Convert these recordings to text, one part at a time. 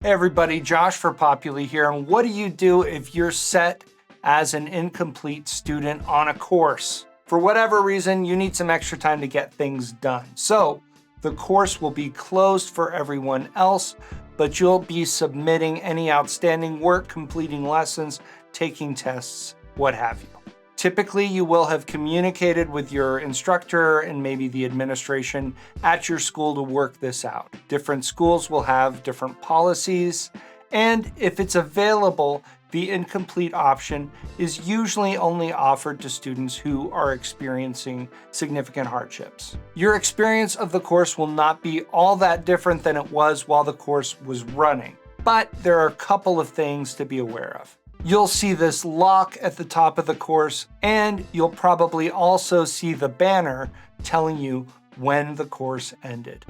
Hey everybody, Josh for Populi here, and what do you do if you're set as an incomplete student on a course? For whatever reason, you need some extra time to get things done. So the course will be closed for everyone else, but you'll be submitting any outstanding work, completing lessons, taking tests, what have you. Typically, you will have communicated with your instructor and maybe the administration at your school to work this out. Different schools will have different policies, and if it's available, the incomplete option is usually only offered to students who are experiencing significant hardships. Your experience of the course will not be all that different than it was while the course was running, but there are a couple of things to be aware of. You'll see this lock at the top of the course, and you'll probably also see the banner telling you when the course ended.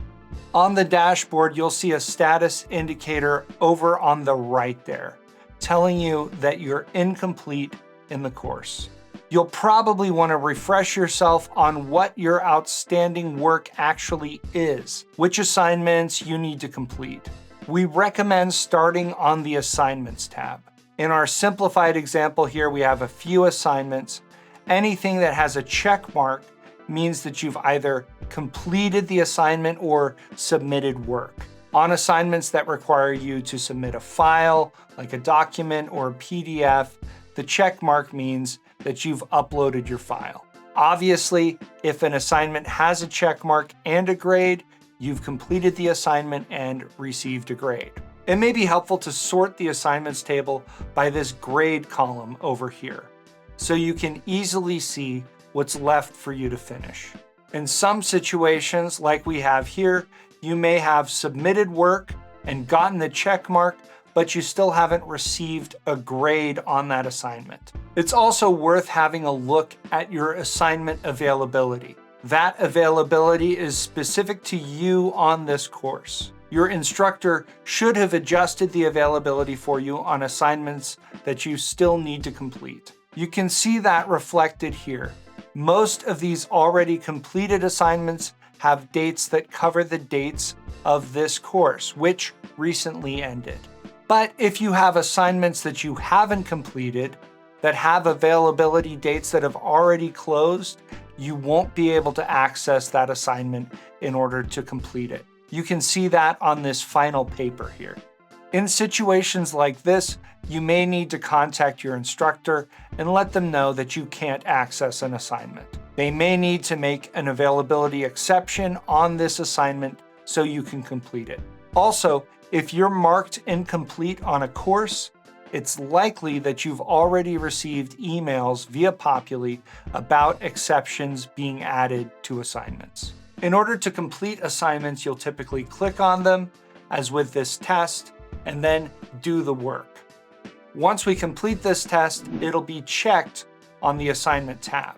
On the dashboard, you'll see a status indicator over on the right there, telling you that you're incomplete in the course. You'll probably want to refresh yourself on what your outstanding work actually is, which assignments you need to complete. We recommend starting on the Assignments tab. In our simplified example here, we have a few assignments. Anything that has a check mark means that you've either completed the assignment or submitted work. On assignments that require you to submit a file, like a document or a PDF, the check mark means that you've uploaded your file. Obviously, if an assignment has a check mark and a grade, you've completed the assignment and received a grade. It may be helpful to sort the assignments table by this grade column over here, so you can easily see what's left for you to finish. In some situations, like we have here, you may have submitted work and gotten the check mark, but you still haven't received a grade on that assignment. It's also worth having a look at your assignment availability. That availability is specific to you on this course. Your instructor should have adjusted the availability for you on assignments that you still need to complete. You can see that reflected here. Most of these already completed assignments have dates that cover the dates of this course, which recently ended. But if you have assignments that you haven't completed, that have availability dates that have already closed, you won't be able to access that assignment in order to complete it. You can see that on this final paper here. In situations like this, you may need to contact your instructor and let them know that you can't access an assignment. They may need to make an availability exception on this assignment so you can complete it. Also, if you're marked incomplete on a course, it's likely that you've already received emails via Populi about exceptions being added to assignments. In order to complete assignments, you'll typically click on them, as with this test, and then do the work. Once we complete this test, it'll be checked on the Assignment tab.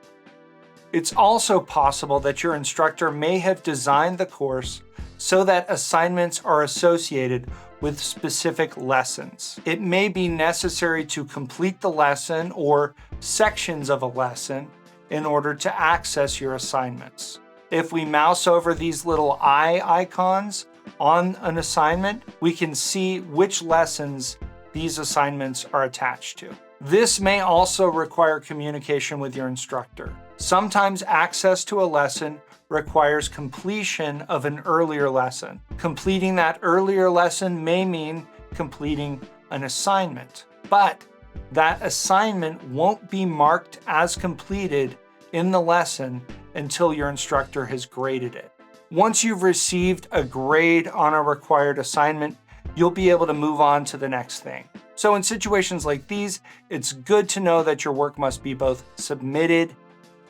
It's also possible that your instructor may have designed the course so that assignments are associated with specific lessons. It may be necessary to complete the lesson or sections of a lesson in order to access your assignments. If we mouse over these little eye icons on an assignment, we can see which lessons these assignments are attached to. This may also require communication with your instructor. Sometimes access to a lesson requires completion of an earlier lesson. Completing that earlier lesson may mean completing an assignment, but that assignment won't be marked as completed in the lesson until your instructor has graded it. Once you've received a grade on a required assignment, you'll be able to move on to the next thing. So in situations like these, it's good to know that your work must be both submitted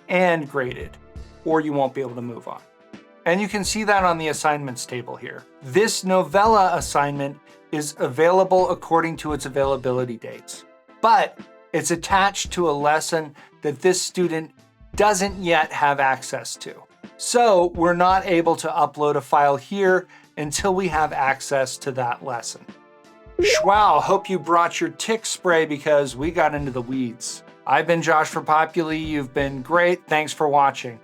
and graded, or you won't be able to move on. And you can see that on the assignments table here. This novella assignment is available according to its availability dates, but it's attached to a lesson that this student doesn't yet have access to. So we're not able to upload a file here until we have access to that lesson. Wow, hope you brought your tick spray because we got into the weeds. I've been Josh for Populi. You've been great. Thanks for watching.